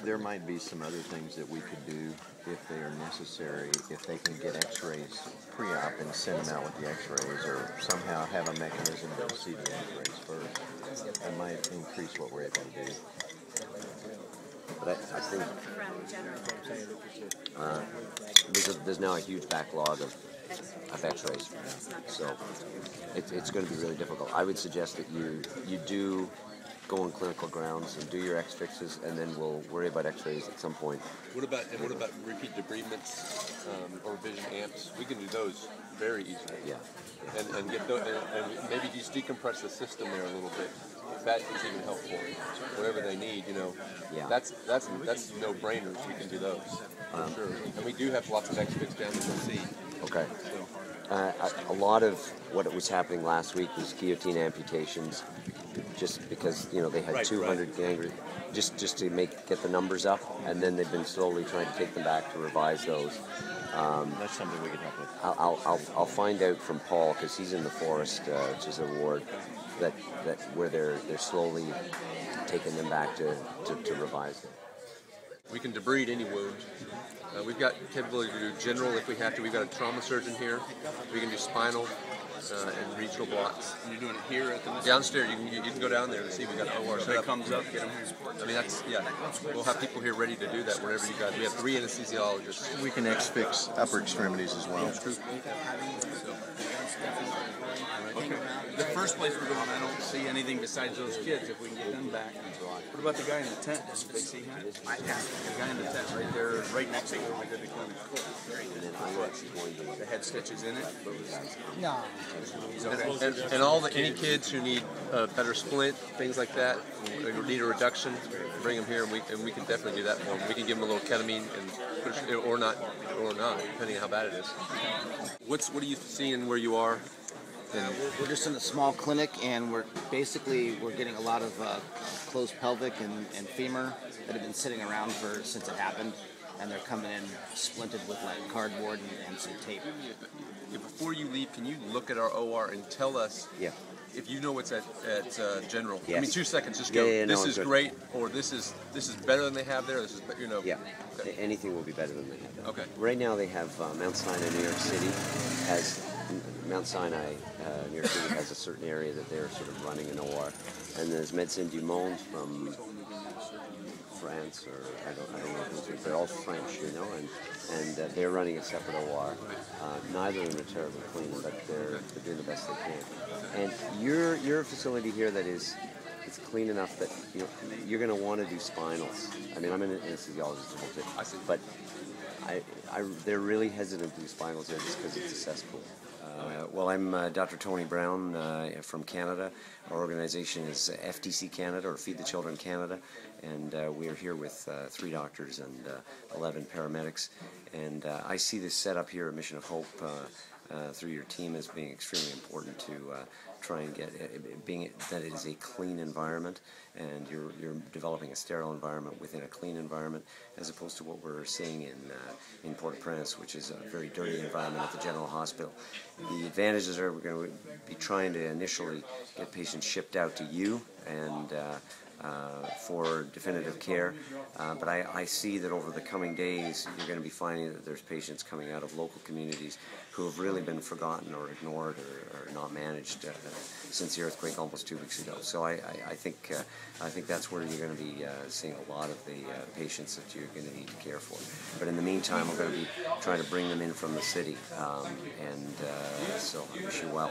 There might be some other things that we could do if they are necessary, if they can get x-rays pre-op and send them out with the x-rays, or somehow have a mechanism to see the x-rays first. That might increase what we're able to do. But I think because there's now a huge backlog of x-rays, so it's going to be really difficult. I would suggest that you do go on clinical grounds and do your X-fixes, and then we'll worry about x-rays at some point. What about repeat debridements or vision amps? We can do those very easily. Yeah. And get those, and maybe just decompress the system there a little bit. That is even helpful. Whatever they need, Yeah. That's no-brainers. We can do those. For sure. And we do have lots of X-fix down there to see. Okay. A lot of what was happening last week was guillotine amputations, just because they had 200 gangrene, just to get the numbers up, and then they've been slowly trying to take them back to revise those. That's something we can help with. I'll find out from Paul, because he's in the forest, which is a ward that where they're slowly taking them back to revise them. We can debride any wound. We've got capability to do general if we have to. We've got a trauma surgeon here. We can do spinal and regional blocks. And you're doing it here at the downstairs. You can go down there and see. We got OR set If up. it comes up, get them here. I mean, we'll have people here ready to do that wherever you guys. We have 3 anesthesiologists. We can X-fix upper extremities as well. Okay. The first place we're going, I don't see anything besides those kids. If we can get them back. What about the guy in the tent? Did they see him? The guy in the tent right there, right next to where we did the clinic. And then I'm actually going to The head stitches in it. No. And any kids who need a better splint, things like that, or need a reduction, bring them here, and we can definitely do that for them. We can give them a little ketamine or not, depending on how bad it is. What are you seeing where you are? We're just in a small clinic, and we're getting a lot of closed pelvic and femur that have been sitting around since it happened, and they're coming in splinted with like cardboard and some tape. Before you leave, can you look at our OR and tell us if you know what's at general? Yes. I mean, 2 seconds. Just go. This is great, or this is better than they have there. This is Yeah. Okay. Anything will be better than they have. Okay. Right now they have Mount Sinai, New York City Mount Sinai, New York City has a certain area that they're sort of running an OR, and there's Médecins du Monde from France, or I don't know who's, they're all French, and they're running a separate OR. Neither of them are terribly clean, but they're doing the best they can. And your facility here that is, it's clean enough that you're going to want to do spinals. I mean, I'm an anesthesiologist as well too. I see. But they're really hesitant to do spinals there just because it's a cesspool. Well, I'm Dr. Tony Brown from Canada. Our organization is FTC Canada, or Feed the Children Canada, and we are here with 3 doctors and 11 paramedics. And I see this setup here at Mission of Hope through your team as being extremely important to try and get that it is a clean environment, and you're developing a sterile environment within a clean environment, as opposed to what we're seeing in Port-au-Prince, which is a very dirty environment at the General Hospital. The advantages are we're going to be trying to initially get patients shipped out to you and for definitive care, but I see that over the coming days you're going to be finding that there's patients coming out of local communities who have really been forgotten or ignored or not managed since the earthquake almost 2 weeks ago. So I think that's where you're going to be seeing a lot of the patients that you're going to need to care for. But in the meantime, we're going to be trying to bring them in from the city, and so I wish you well.